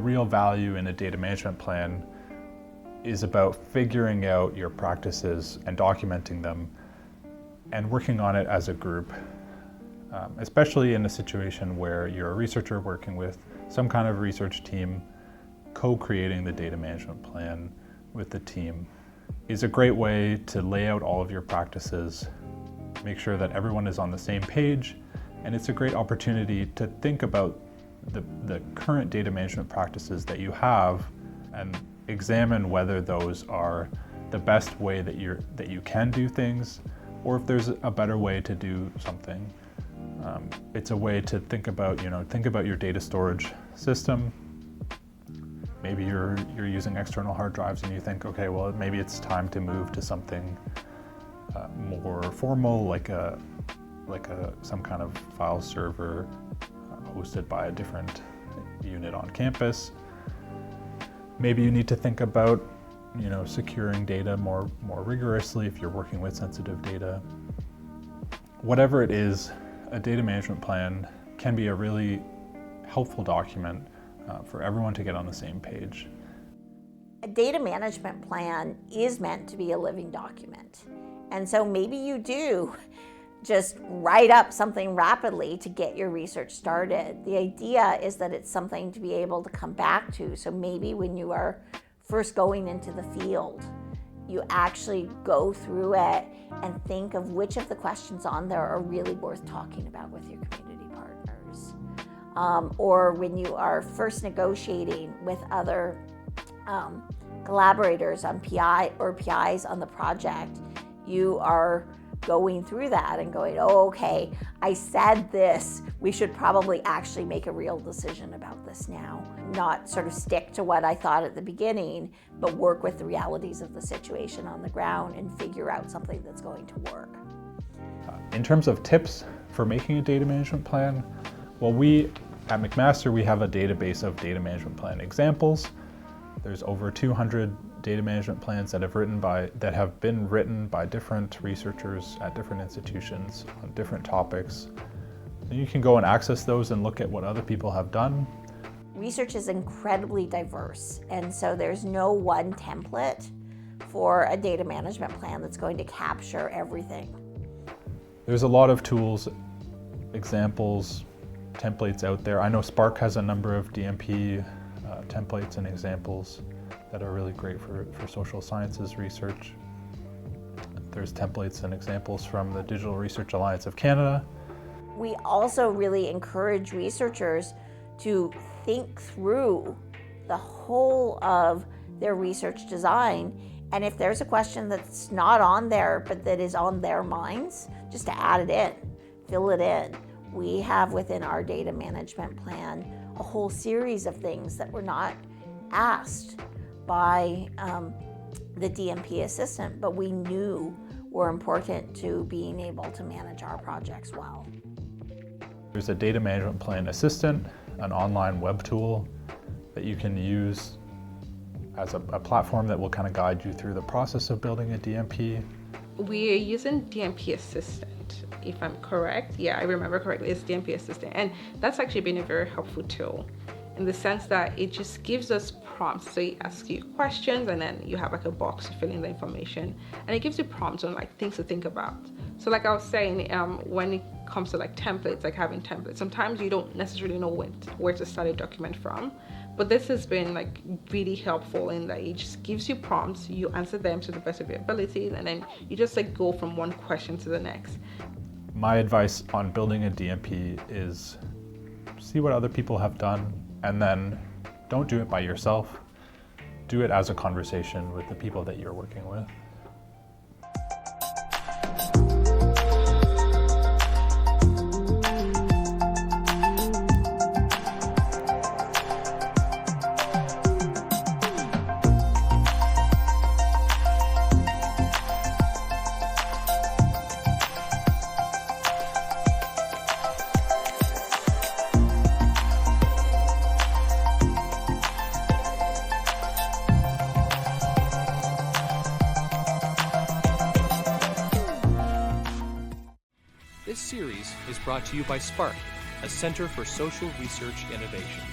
real value in a data management plan is about figuring out your practices and documenting them and working on it as a group, especially in a situation where you're a researcher working with some kind of research team. Co-creating the data management plan with the team is a great way to lay out all of your practices, make sure that everyone is on the same page, and it's a great opportunity to think about the current data management practices that you have and examine whether those are the best way that you can do things, or if there's a better way to do something. It's a way to think about your data storage system. Maybe you're using external hard drives and you think, okay, well, maybe it's time to move to something more formal, like some kind of file server hosted by a different unit on campus. Maybe you need to think about, securing data more rigorously if you're working with sensitive data. Whatever it is, a data management plan can be a really helpful document for everyone to get on the same page. A data management plan is meant to be a living document. And so maybe you do just write up something rapidly to get your research started. The idea is that it's something to be able to come back to. So maybe when you are first going into the field, you actually go through it and think of which of the questions on there are really worth talking about with your community partners. Or when you are first negotiating with other collaborators on PI or PIs on the project, you are going through that and going, oh, okay, I said this, we should probably actually make a real decision about this now. Not sort of stick to what I thought at the beginning, but work with the realities of the situation on the ground and figure out something that's going to work. In terms of tips for making a data management plan, well, we at McMaster, we have a database of data management plan examples. There's over 200 data management plans that have been written by different researchers at different institutions on different topics. And you can go and access those and look at what other people have done. Research is incredibly diverse, and so there's no one template for a data management plan that's going to capture everything. There's a lot of tools, examples, templates out there. I know Spark has a number of DMP templates and examples that are really great for social sciences research. There's templates and examples from the Digital Research Alliance of Canada. We also really encourage researchers to think through the whole of their research design, and if there's a question that's not on there but that is on their minds, just to add it in, fill it in. We have within our data management plan a whole series of things that were not asked by the DMP assistant, but we knew were important to being able to manage our projects well. There's a data management plan assistant, an online web tool that you can use as a platform that will kind of guide you through the process of building a DMP. We are using DMP Assistant, if I'm correct. Yeah, I remember correctly, it's DMP Assistant. And that's actually been a very helpful tool in the sense that it just gives us prompts. So it asks you questions and then you have like a box to fill in the information. And it gives you prompts on like things to think about. So like I was saying, when it comes to like templates, like having templates, sometimes you don't necessarily know where to start a document from. But this has been like really helpful in that it just gives you prompts, you answer them to the best of your abilities, and then you just like go from one question to the next. My advice on building a DMP is see what other people have done, and then don't do it by yourself. Do it as a conversation with the people that you're working with. This series is brought to you by Spark, a Center for Social Research Innovation.